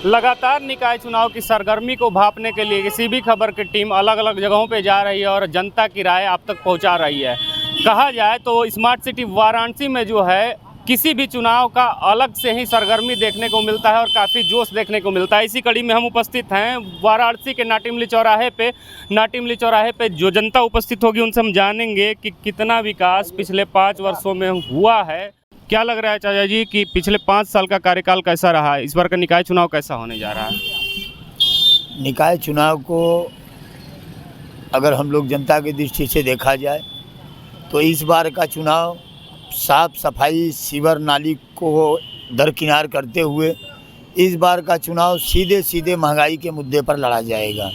लगातार निकाय चुनाव की सरगर्मी को भांपने के लिए किसी भी खबर की टीम अलग अलग जगहों पे जा रही है और जनता की राय आप तक पहुंचा रही है। कहा जाए तो स्मार्ट सिटी वाराणसी में जो है किसी भी चुनाव का अलग से ही सरगर्मी देखने को मिलता है और काफ़ी जोश देखने को मिलता है। इसी कड़ी में हम उपस्थित हैं वाराणसी के नाटिमली चौराहे पे जो जनता उपस्थित होगी उनसे हम जानेंगे कि कितना विकास पिछले 5 वर्षों में हुआ है। क्या लग रहा है चाचा जी कि पिछले 5 साल का कार्यकाल कैसा रहा, इस बार का निकाय चुनाव कैसा होने जा रहा है? निकाय चुनाव को अगर हम लोग जनता की दृष्टि से देखा जाए तो इस बार का चुनाव साफ सफाई सीवर नाली को दरकिनार करते हुए इस बार का चुनाव सीधे महंगाई के मुद्दे पर लड़ा जाएगा।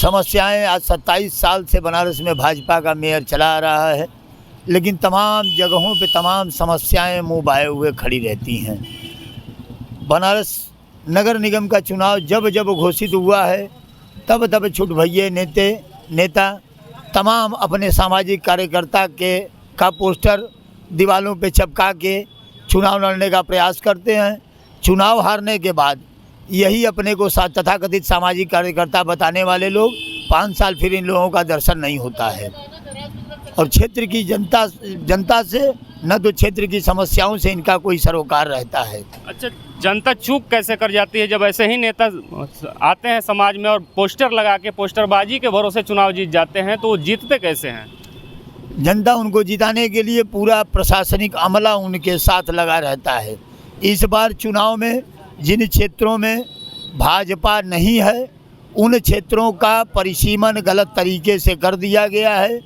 समस्याएं आज 27 साल से बनारस में भाजपा का मेयर चला रहा है, लेकिन तमाम जगहों पे तमाम समस्याएं मुंह बाए हुए खड़ी रहती हैं। बनारस नगर निगम का चुनाव जब घोषित हुआ है तब छुट भइये नेता तमाम अपने सामाजिक कार्यकर्ता का पोस्टर दीवालों पे चिपका के चुनाव लड़ने का प्रयास करते हैं। चुनाव हारने के बाद यही अपने को तथाकथित सामाजिक कार्यकर्ता बताने वाले लोग 5 साल फिर इन लोगों का दर्शन नहीं होता है और क्षेत्र की जनता से न तो क्षेत्र की समस्याओं से इनका कोई सरोकार रहता है। अच्छा, जनता चूक कैसे कर जाती है जब ऐसे ही नेता आते हैं समाज में और पोस्टर लगा के पोस्टरबाजी के भरोसे चुनाव जीत जाते हैं, तो वो जीतते कैसे हैं? जनता उनको जिताने के लिए पूरा प्रशासनिक अमला उनके साथ लगा रहता है। इस बार चुनाव में जिन क्षेत्रों में भाजपा नहीं है उन क्षेत्रों का परिसीमन गलत तरीके से कर दिया गया है।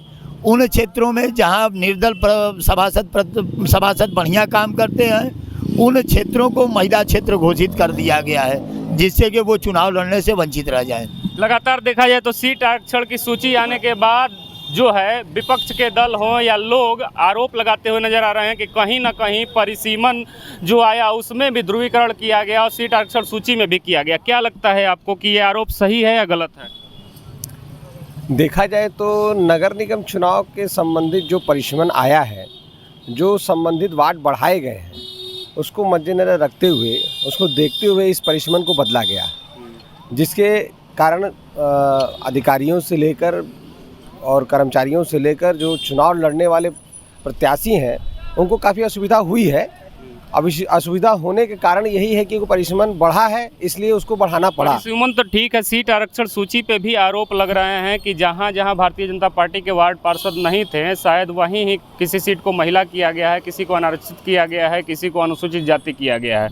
उन क्षेत्रों में जहां निर्दल सभासद बढ़िया काम करते हैं उन क्षेत्रों को महिला क्षेत्र घोषित कर दिया गया है, जिससे कि वो चुनाव लड़ने से वंचित रह जाएं। लगातार देखा जाए तो सीट आरक्षण की सूची आने के बाद जो है विपक्ष के दल हो या लोग आरोप लगाते हुए नजर आ रहे हैं कि कहीं ना कहीं परिसीमन जो आया उसमें भी ध्रुवीकरण किया गया और सीट आरक्षण सूची में भी किया गया। क्या लगता है आपको कि ये आरोप सही है या गलत है? देखा जाए तो नगर निगम चुनाव के संबंधित जो परिसीमन आया है, जो संबंधित वार्ड बढ़ाए गए हैं, उसको मद्देनजर रखते हुए उसको देखते हुए इस परिसीमन को बदला गया, जिसके कारण अधिकारियों से लेकर और कर्मचारियों से लेकर जो चुनाव लड़ने वाले प्रत्याशी हैं उनको काफ़ी असुविधा हुई है। अब इस असुविधा होने के कारण यही है कि परिसीमन बढ़ा है, इसलिए उसको बढ़ाना पड़ा। परिसीमन तो ठीक है, सीट आरक्षण सूची पे भी आरोप लग रहे हैं कि जहां जहां भारतीय जनता पार्टी के वार्ड पार्षद नहीं थे शायद वहीं ही किसी सीट को महिला किया गया है, किसी को अनारक्षित किया गया है, किसी को अनुसूचित जाति किया गया है।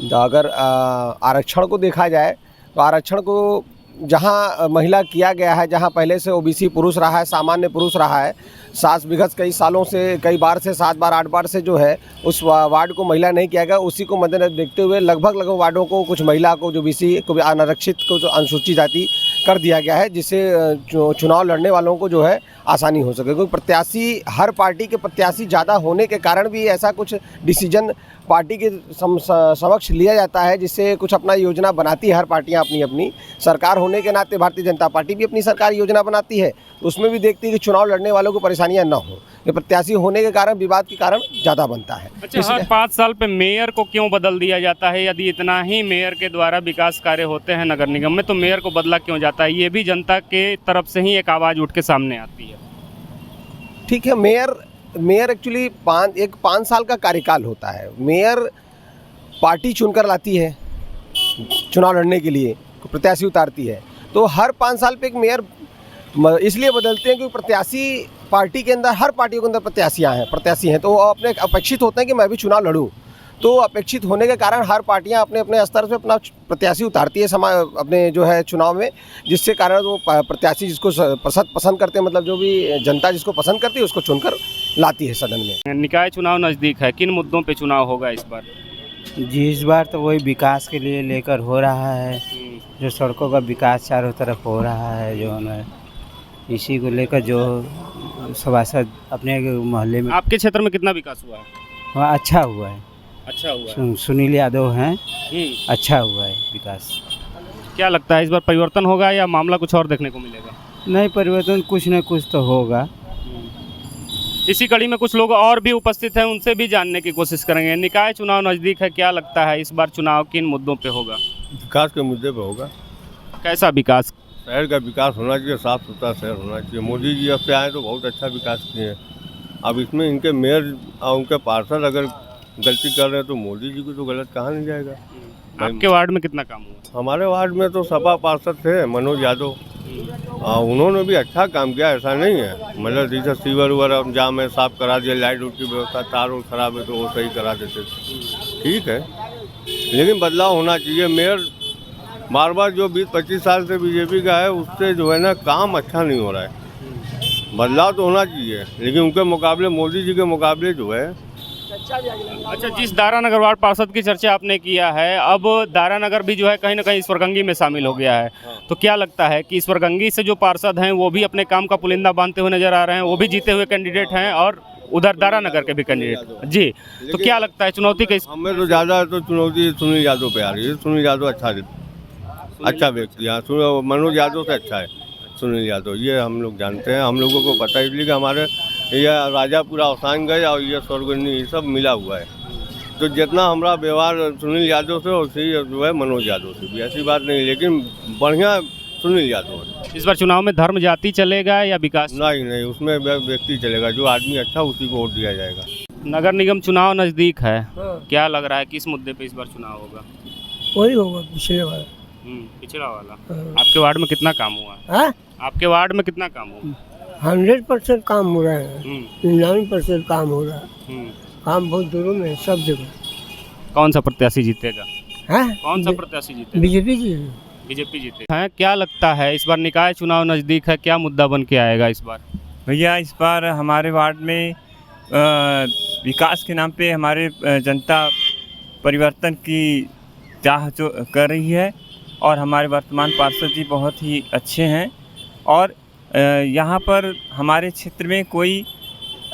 तो अगर आरक्षण को देखा जाए तो आरक्षण को जहां महिला किया गया है, जहां पहले से ओबीसी पुरुष रहा है, सामान्य पुरुष रहा है, सास विगत कई सालों से कई बार से 7 बार 8 बार से जो है उस वार्ड को महिला नहीं किया गया, उसी को मद्देनजर देखते हुए लगभग वार्डों को कुछ महिला को जो बीसी को अनारक्षित को जो अनुसूचित जाति कर दिया गया है, जिससे चुनाव लड़ने वालों को जो है आसानी हो सके। क्योंकि प्रत्याशी हर पार्टी के प्रत्याशी ज़्यादा होने के कारण भी ऐसा कुछ डिसीजन पार्टी के समक्ष लिया जाता है, जिससे कुछ अपना योजना बनाती है हर पार्टियां अपनी सरकार होने के नाते भारतीय जनता पार्टी भी अपनी सरकार योजना बनाती है, उसमें भी देखती है कि चुनाव लड़ने वालों को परेशानियां ना हो। ये प्रत्याशी होने के कारण विवाद के कारण ज़्यादा बनता है। अच्छा, हर 5 साल पे मेयर को क्यों बदल दिया जाता है? यदि इतना ही मेयर के द्वारा विकास कार्य होते हैं नगर निगम में तो मेयर को बदला क्यों जाता है? ये भी जनता के तरफ से ही एक आवाज़ उठ के सामने आती है। ठीक है, मेयर एक्चुअली 5 साल का कार्यकाल होता है। मेयर पार्टी चुनकर लाती है, चुनाव लड़ने के लिए प्रत्याशी उतारती है, तो हर 5 साल पे एक मेयर इसलिए बदलते हैं क्योंकि प्रत्याशी पार्टी के अंदर हर पार्टियों के अंदर प्रत्याशी हैं तो वो अपने अपेक्षित होते हैं कि मैं भी चुनाव लड़ूं। तो अपेक्षित होने के कारण हर पार्टियां अपने स्तर से अपना प्रत्याशी उतारती है अपने जो है चुनाव में, जिससे कारण वो प्रत्याशी जिसको पसंद करते हैं, मतलब जो भी जनता जिसको पसंद करती है उसको चुनकर लाती है सदन में। निकाय चुनाव नज़दीक है, किन मुद्दों पे चुनाव होगा इस बार? जी, इस बार तो वही विकास के लिए लेकर हो रहा है, जो सड़कों का विकास चारों तरफ हो रहा है, जो है इसी को लेकर जो सभासद अपने मोहल्ले में। आपके क्षेत्र में कितना विकास हुआ है? वहाँ अच्छा हुआ है। अच्छा हुआ है। सुनील यादव हैं, अच्छा हुआ है विकास। क्या लगता है इस बार परिवर्तन होगा या मामला कुछ और देखने को मिलेगा? नहीं, परिवर्तन कुछ न कुछ तो होगा। इसी कड़ी में कुछ लोग और भी उपस्थित हैं, उनसे भी जानने की कोशिश करेंगे। निकाय चुनाव नज़दीक है, क्या लगता है इस बार चुनाव किन मुद्दों पे होगा? विकास के मुद्दे पे होगा। कैसा विकास? शहर का विकास होना चाहिए, साफ सुथरा शहर होना चाहिए। मोदी जी अब से आए तो बहुत अच्छा विकास किए हैं। अब इसमें इनके मेयर और उनके पार्षद अगर गलती कर रहे हैं तो मोदी जी को तो गलत कहा नहीं जाएगा। आपके वार्ड में कितना काम हुआ? हमारे वार्ड में तो सपा पार्षद थे मनोज यादव, उन्होंने भी अच्छा काम किया, ऐसा नहीं है। मतलब जैसे सीवर उवर जाम है, साफ करा दिया, लाइट उट की व्यवस्था, तार उर खराब है तो वो सही करा देते, ठीक है। लेकिन बदलाव होना चाहिए। मेयर बार बार जो 20-25 साल से बीजेपी का है उससे जो है ना काम अच्छा नहीं हो रहा है। बदलाव तो होना चाहिए, लेकिन उनके मुकाबले मोदी जी के मुकाबले जो है। अच्छा, जिस दारानगर वार्ड पार्षद की चर्चा आपने किया है, अब दारानगर भी जो है कहीं ना कहीं ईश्वरगंगी में शामिल हो गया है, तो क्या लगता है कि ईश्वरगंगी से जो पार्षद हैं वो भी अपने काम का पुलिंदा बांधते हुए नजर आ रहे हैं, वो भी जीते हुए कैंडिडेट हैं और उधर दारानगर के भी कैंडिडेट जी, तो क्या लगता है चुनौती कैसे? हमें तो ज़्यादा तो चुनौती सुनील यादव पे आ रही है। सुनील यादव अच्छा व्यक्ति है, मनोज यादव से अच्छा है सुनील यादव, ये हम लोग जानते हैं, हम लोगों को पता है, इसलिए कि हमारे ये राजापुरा अवसान गए और ये स्वर्गनी ये सब मिला हुआ है। तो जितना हमारा व्यवहार सुनील यादव से उसी जो है मनोज यादव से भी, ऐसी बात नहीं, लेकिन बढ़िया सुनील यादव है। इस बार चुनाव में धर्म जाति चलेगा या विकास? नहीं, उसमें व्यक्ति चलेगा, जो आदमी अच्छा उसी को वोट दिया जाएगा। नगर निगम चुनाव नज़दीक है, क्या लग रहा है किस मुद्दे पे इस बार चुनाव होगा? वही होगा पिछले बार। पिछड़ा वाला। आपके वार्ड में कितना काम हुआ है? आपके वार्ड में कितना काम हुआ? 100% काम हो रहा है, 99% काम हो रहा है। काम बहुत दूरों में है, सब जगह। कौन सा प्रत्याशी जीतेगा? कौन सा प्रत्याशी जीतेगा? बीजेपी जी। बीजेपी जीते हैं। क्या लगता है इस बार निकाय चुनाव नज़दीक है, क्या मुद्दा बन के आएगा इस बार? भैया इस बार हमारे वार्ड में विकास के नाम पे हमारे जनता परिवर्तन की चाह जो कर रही है, और हमारे वर्तमान पार्षद जी बहुत ही अच्छे हैं, और यहाँ पर हमारे क्षेत्र में कोई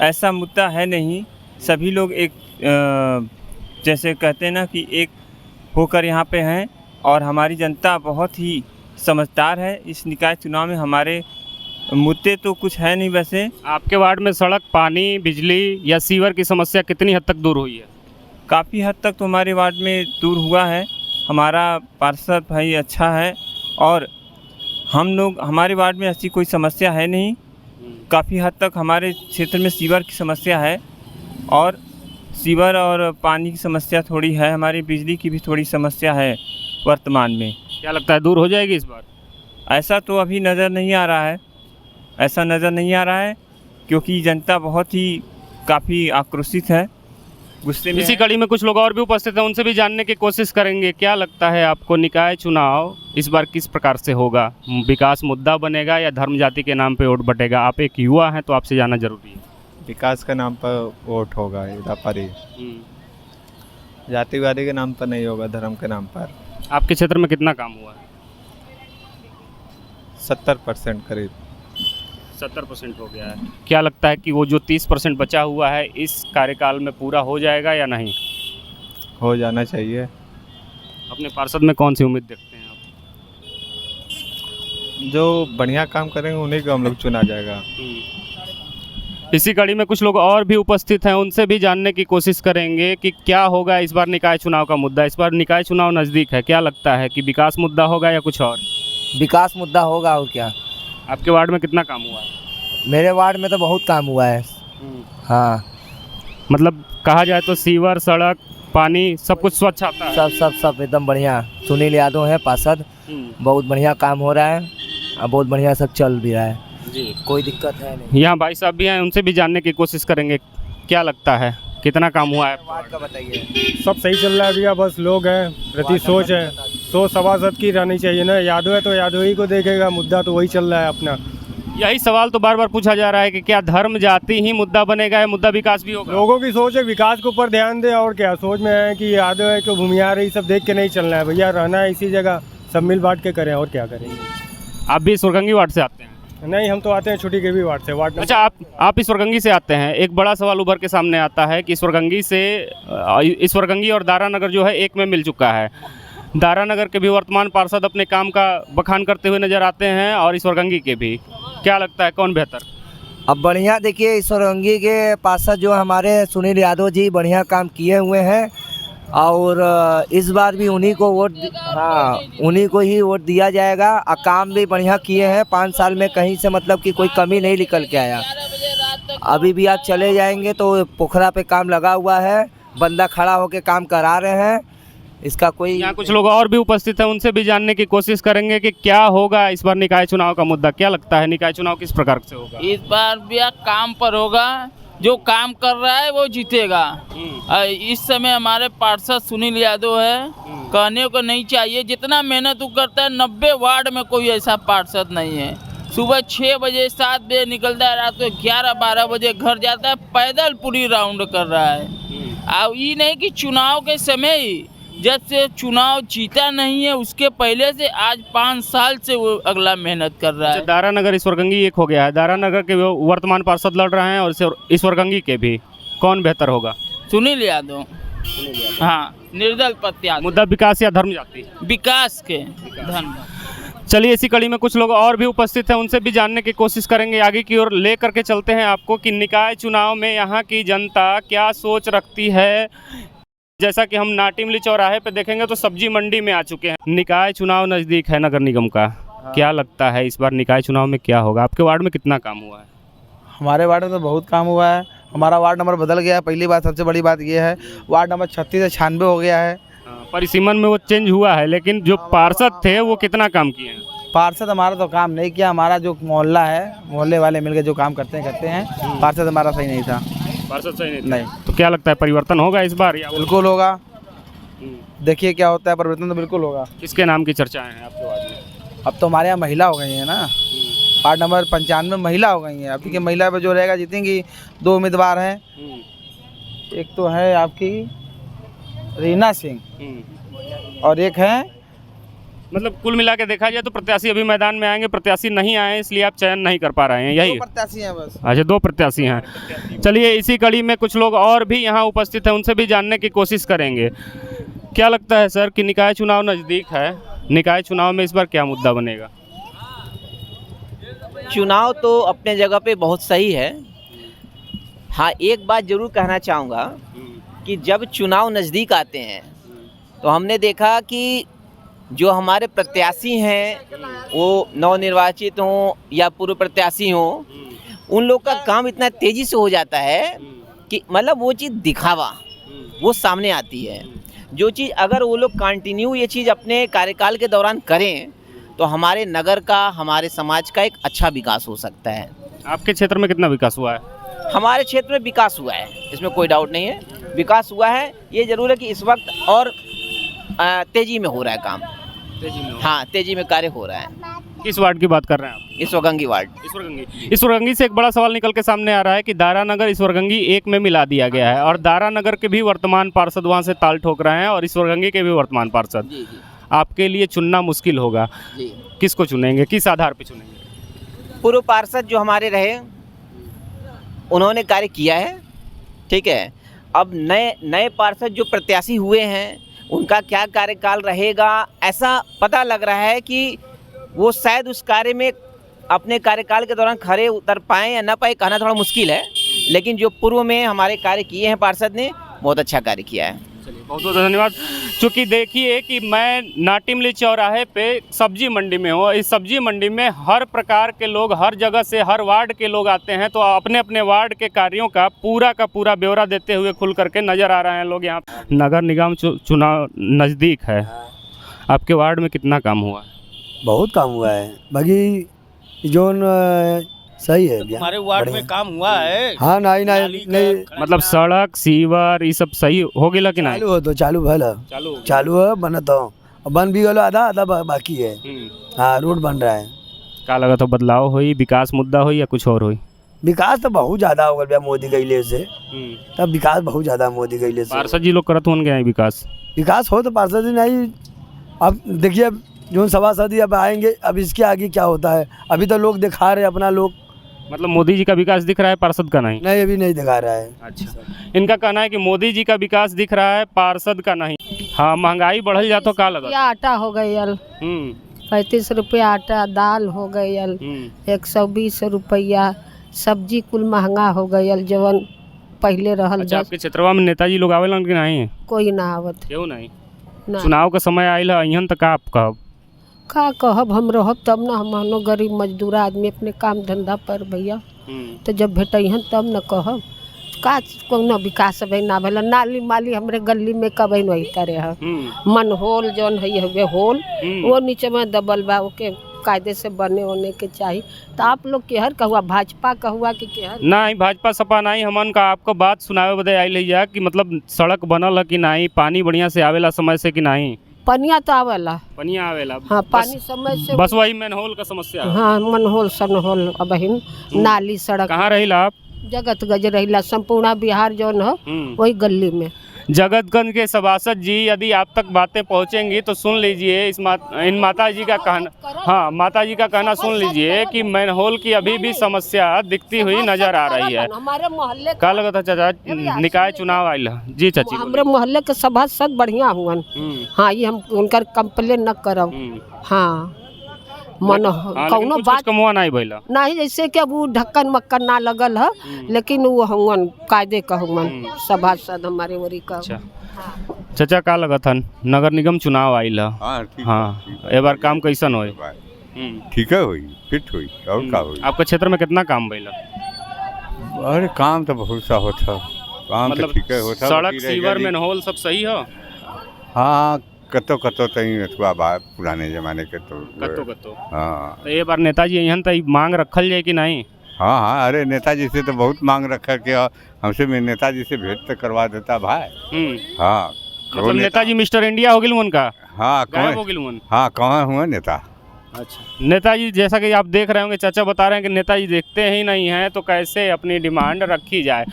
ऐसा मुद्दा है नहीं। सभी लोग एक जैसे कहते हैं ना कि एक होकर यहाँ पे हैं, और हमारी जनता बहुत ही समझदार है। इस निकाय चुनाव में हमारे मुद्दे तो कुछ है नहीं। वैसे आपके वार्ड में सड़क, पानी, बिजली या सीवर की समस्या कितनी हद तक दूर हुई है? काफ़ी हद तक तो हमारे वार्ड में दूर हुआ है। हमारा पार्षद भाई अच्छा है, और हम लोग हमारे वार्ड में ऐसी कोई समस्या है नहीं। काफ़ी हद तक हमारे क्षेत्र में सीवर की समस्या है, और सीवर और पानी की समस्या थोड़ी है, हमारी बिजली की भी थोड़ी समस्या है वर्तमान में। क्या लगता है दूर हो जाएगी इस बार? ऐसा तो अभी नज़र नहीं आ रहा है, ऐसा नज़र नहीं आ रहा है, क्योंकि जनता बहुत ही काफ़ी आक्रोशित है, गुस्से में। इसी कड़ी में कुछ लोग और भी उपस्थित हैं, उनसे भी जानने की कोशिश करेंगे। क्या लगता है आपको निकाय चुनाव इस बार किस प्रकार से होगा? विकास मुद्दा बनेगा या धर्म जाति के नाम पे वोट बटेगा? आप एक युवा हैं तो आपसे जानना जरूरी है। विकास के नाम पर वोट होगा इधर पर ही, जातिवादी के नाम पर नहीं होगा, धर्म के नाम पर। आपके क्षेत्र में कितना काम हुआ है? 70% करीब। 70% हो गया है। क्या लगता है कि वो जो 30% बचा हुआ है इस कार्यकाल में पूरा हो जाएगा या नहीं? हो जाना चाहिए। अपने पार्षद में कौन सी उम्मीद देखते हैं आप? जो बढ़िया काम करेंगे उन्हीं को हम लोग चुना जाएगा। इसी कड़ी में कुछ लोग और भी उपस्थित हैं, उनसे भी जानने की कोशिश करेंगे कि क्या होगा इस बार निकाय चुनाव का मुद्दा। इस बार निकाय चुनाव नज़दीक है, क्या लगता है कि विकास मुद्दा होगा या कुछ और? विकास मुद्दा होगा, और क्या। आपके वार्ड में कितना काम हुआ है? मेरे वार्ड में तो बहुत काम हुआ है। हाँ, मतलब कहा जाए तो सीवर, सड़क, पानी सब कुछ स्वच्छ आता है। सब एकदम बढ़िया। सुनील यादव है पार्षद, बहुत बढ़िया काम हो रहा है, और बहुत बढ़िया सब चल भी रहा है जी, कोई दिक्कत है नहीं। यहाँ भाई साहब भी हैं, उनसे भी जानने की कोशिश करेंगे। क्या लगता है कितना काम हुआ है? वार्ड का बताइए। सब सही चल रहा है भैया, बस लोग हैं प्रति सोच है, सोच सभासद की रहनी चाहिए ना। यादव है तो यादव ही को देखेगा, मुद्दा तो वही चल रहा है अपना। यही सवाल तो बार बार पूछा जा रहा है कि क्या धर्म जाति ही मुद्दा बनेगा या मुद्दा विकास भी होगा? लोगों की सोच है विकास के ऊपर ध्यान दे, और क्या सोच में है कि यादव है कि भूमिहार है, सब देख के नहीं चलना है भैया, रहना है इसी जगह, सब मिल बांट के करें, और क्या करेंगे। आप भी ईश्वरगंगी वार्ड से आते हैं? नहीं, हम तो आते हैं छोटी केवी वार्ड से। वार्ड अच्छा, आप ईश्वरगंगी से आते हैं। एक बड़ा सवाल उभर के सामने आता है कि ईश्वरगंगी और दारानगर जो है एक में मिल चुका है। दारानगर के भी वर्तमान पार्षद अपने काम का बखान करते हुए नजर आते हैं, और ईश्वरगंगी के भी। क्या लगता है कौन बेहतर? अब बढ़िया देखिए ईश्वरगंगी के पार्षद जो हमारे सुनील यादव जी बढ़िया काम किए हुए हैं और इस बार भी उन्हीं को उन्हीं को ही वोट दिया जाएगा। और काम भी बढ़िया किए हैं 5 साल में, कहीं से मतलब कि कोई कमी नहीं निकल के आया। अभी भी आप चले जाएंगे तो पोखरा पे काम लगा हुआ है, बंदा खड़ा होके काम करा रहे हैं। इसका कोई यहाँ कुछ लोग और भी उपस्थित हैं, उनसे भी जानने की कोशिश करेंगे कि क्या होगा इस बार निकाय चुनाव का मुद्दा। क्या लगता है निकाय चुनाव किस प्रकार से होगा? इस बार भी काम पर होगा, जो काम कर रहा है वो जीतेगा। इस समय हमारे पार्षद सुनील यादव है, कहने को नहीं चाहिए, जितना मेहनत वो करता है 90 वार्ड में कोई ऐसा पार्षद नहीं है। सुबह 6 बजे 7 बजे निकलता है, रात को 11-12 बजे घर जाता है, पैदल पूरी राउंड कर रहा है। अब ये नहीं कि चुनाव के समय ही, जब से चुनाव जीता नहीं है उसके पहले से आज 5 साल से वो अगला मेहनत कर रहा है। दारा नगर ईश्वरगंगी एक हो गया है, दारा नगर के वर्तमान पार्षद लड़ रहे हैं और ईश्वरगंगी के भी, कौन बेहतर होगा? सुनील यादव। हाँ, निर्दल प्रत्याशी। मुद्दा विकास या धर्म जाति? विकास के धर्म। चलिए इसी कड़ी में कुछ लोग और भी उपस्थित हैं, उनसे भी जानने की कोशिश करेंगे। आगे की ओर ले करके चलते हैं आपको कि निकाय चुनाव में यहाँ की जनता क्या सोच रखती है। जैसा कि हम नाटिमली चौराहे पे देखेंगे तो सब्जी मंडी में आ चुके हैं। निकाय चुनाव नज़दीक है नगर निगम का, क्या लगता है इस बार निकाय चुनाव में क्या होगा? आपके वार्ड में कितना काम हुआ है? हमारे वार्ड में तो बहुत काम हुआ है। हमारा वार्ड नंबर बदल गया है। पहली बात, सबसे बड़ी बात ये है, वार्ड नंबर 36 से 96 हो गया है। परिसीमन में वो चेंज हुआ है, लेकिन जो पार्षद थे वो कितना काम किए हैं? पार्षद हमारा तो काम नहीं किया। हमारा जो मोहल्ला है, मोहल्ले वाले मिलकर जो काम करते हैं। पार्षद हमारा सही नहीं था। पार्षद सही नहीं। तो क्या लगता है परिवर्तन होगा इस बार? या बिल्कुल होगा, देखिए क्या होता है। परिवर्तन तो बिल्कुल होगा। किसके नाम की चर्चाएं हैं आपके वार्ड में? अब तो हमारे यहाँ महिला हो गई है ना, वार्ड नंबर 95 में महिला हो गई है। अभी की महिला पे जो रहेगा जीतेंगी। 2 उम्मीदवार हैं, एक तो है आपकी रीना सिंह और एक है, मतलब कुल मिला के देखा जाए तो प्रत्याशी अभी मैदान में आएंगे, प्रत्याशी नहीं आए इसलिए आप चयन नहीं कर पा रहे हैं, यही? 2 प्रत्याशी हैं बस। अच्छा, 2 प्रत्याशी हैं। चलिए इसी कड़ी में कुछ लोग और भी यहाँ उपस्थित हैं, उनसे भी जानने की कोशिश करेंगे। क्या लगता है सर कि निकाय चुनाव नज़दीक है, निकाय चुनाव में इस बार क्या मुद्दा बनेगा? चुनाव तो अपने जगह पे बहुत सही है। हाँ, एक बात ज़रूर कहना चाहूँगा कि जब चुनाव नज़दीक आते हैं तो हमने देखा कि जो हमारे प्रत्याशी हैं वो नवनिर्वाचित हों या पूर्व प्रत्याशी हों, उन लोग का काम इतना तेज़ी से हो जाता है कि मतलब वो चीज़ दिखावा वो सामने आती है। जो चीज़ अगर वो लोग कंटिन्यू ये चीज़ अपने कार्यकाल के दौरान करें तो हमारे नगर का, हमारे समाज का एक अच्छा विकास हो सकता है। आपके क्षेत्र में कितना विकास हुआ है? हमारे क्षेत्र में विकास हुआ है, इसमें कोई डाउट नहीं है, विकास हुआ है। ये ज़रूर है कि इस वक्त और तेज़ी में हो रहा है काम। तेजी में? हाँ, तेज़ी में कार्य हो रहा है। किस वार्ड की बात कर रहे हैं आप? ईश्वरगंगी वार्ड। ईश्वरगंगी से एक बड़ा सवाल निकल के सामने आ रहा है कि दारा नगर ईश्वरगंगी एक में मिला दिया गया है और दारा नगर के भी वर्तमान पार्षद वहाँ से ताल ठोक रहे हैं और ईश्वरगंगी के भी वर्तमान पार्षद। आपके लिए चुनना मुश्किल होगा, किसको चुनेंगे, किस आधार पर चुनेंगे? पूर्व पार्षद जो हमारे रहे उन्होंने कार्य किया है, ठीक है। अब नए पार्षद जो प्रत्याशी हुए हैं उनका क्या कार्यकाल रहेगा, ऐसा पता लग रहा है कि वो शायद उस कार्य में अपने कार्यकाल के दौरान खरे उतर पाएँ या ना पाए, कहना थोड़ा मुश्किल है। लेकिन जो पूर्व में हमारे कार्य किए हैं पार्षद ने, बहुत अच्छा कार्य किया है। चलिए, बहुत बहुत धन्यवाद। चूँकि देखिए कि मैं नाटिमली चौराहे पे सब्जी मंडी में हूँ, इस सब्जी मंडी में हर प्रकार के लोग, हर जगह से, हर वार्ड के लोग आते हैं, तो अपने अपने वार्ड के कार्यों का पूरा ब्यौरा देते हुए खुल करके नज़र आ रहे हैं लोग यहाँ। नगर निगम चुनाव नज़दीक है, आपके वार्ड में कितना काम हुआ है? बहुत काम हुआ है, बाकी जोन सही है। हमारे वार्ड में काम हुआ है। हाँ, नहीं मतलब सड़क, सीवर ये सब सही हो गया कि नहीं? चालू हो तो चालू भल चालू है, बनत हो, बन भी गलो, आधा बाकी है। हाँ, रोड बन रहा है। क्या लगा तो बदलाव हुई, विकास मुद्दा हुई या कुछ और हुई? विकास तो बहुत ज्यादा हो गया मोदी गईले से, तब विकास बहुत ज्यादा मोदी गईले से। पार्षद जी लोग करत होंगे यहाँ विकास हो तो पार्षद जी नहीं। अब देखिए, अब जो सभासदी अब आएंगे, अब इसके आगे क्या होता है। अभी तो लोग दिखा रहे अपना लोग, मतलब मोदी जी का विकास दिख रहा है, पार्षद का नहीं? नहीं, अभी नहीं दिखा रहा है। अच्छा, इनका कहना है कि मोदी जी का विकास दिख रहा है, पार्षद का नहीं। हाँ, महंगाई बढ़ल जा तो का लगा? आटा हो गई 35 रुपया आटा, दाल हो गई 120 रुपया, सब्जी कुल महंगा हो गयल जवन पहले रहल अच्छा, दस आपके क्षेत्रवा में नेताजी लोग आवेलन कि नहीं? कोई ना आवत क्यों नहीं? ना। चुनाव का समय आयल है अहन तक आप कहब का कहब हम रहब तब ना, हम गरीब मजदूर आदमी अपने काम धंधा पर भैया, तो जब भेटहन तब न कहब का कोनो विकास अबे ना भेल। नाली माली हमरे गली में कबे नहीं तरह है, मन होल जौन है हुए होल वो नीचे में दबल बा, ओके कायदे से बने होने के चाहिए। तो आप लोग केहर कहुआ, भाजपा कहुआ कि केहर? नहीं, भाजपा सपा नहीं, हमन का आपको बात सुनावे बदे आइल है कि मतलब सड़क बनल है कि नहीं, पानी बढ़िया से आवेला समय से कि नहीं? पनिया तो आवेला, पनिया आवेला, हाँ पानी समय से, बस वही मैनहोल का समस्या है। हाँ मनहोल सनहोल अब नाली सड़क। कहाँ रहिला आप? जगत गज रहिला, संपूर्ण बिहार जौन है वही गली में। जगतगंज के सभासद जी यदि आप तक बातें पहुंचेंगी तो सुन लीजिए इन माता जी का कहना, हाँ माता जी का कहना सुन लीजिए कि मैनहोल की अभी भी समस्या दिखती हुई नजर आ रही है। हमारे मोहल्ले का लगता चाचा निकाय चुनाव आयल है जी? चाची हमारे मोहल्ले के सभासद बढ़िया हुआ, हाँ ये हम उनकर कंप्लेन न करब। हाँ मन कौनो बात कमुआ नहीं भइला नहीं, जैसे कि अब वो ढक्कन मक्कन ना लगल है, लेकिन वो हुन कायदे का हुन सभासद हमारे वरी का। चाचा का लगत हन नगर निगम चुनाव आइल है? हाँ, ए बार काम कैसन होई? ठीक है, हुई फिट हुई और का हुई। आपके क्षेत्र में कितना काम भइला? अरे काम तो बहुत सा होता, काम मतलब तो ठीक है होता। सड़क सीवर मैनहोल सब सही है? हाँ कतो तई अथवा बात पुराने जमाने के तो कतो। हाँ तो ये बार नेताजी यहाँ तक मांग रखल जाए कि नहीं? हाँ, अरे नेताजी से तो बहुत मांग रखा कि हमसे मैं नेताजी से भेंट तो करवा देता भाई। हाँ मतलब नेताजी मिस्टर इंडिया हो गए उनका? हाँ गायब हो गए। हाँ कहाँ हुआ नेता? अच्छा, नेताजी जैसा कि आप देख रहे होंगे, चाचा बता रहे हैं कि नेताजी देखते ही नहीं हैं तो कैसे अपनी डिमांड रखी जाए।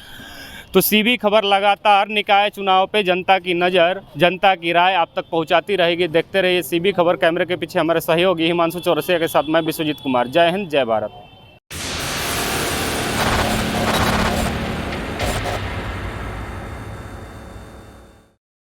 तो सीबी खबर लगातार निकाय चुनाव पे जनता की नज़र, जनता की राय आप तक पहुंचाती रहेगी। देखते रहिए सीबी खबर। कैमरे के पीछे हमारे सहयोगी हिमांशु चौरसिया के साथ मैं विश्वजीत कुमार। जय हिंद, जय भारत।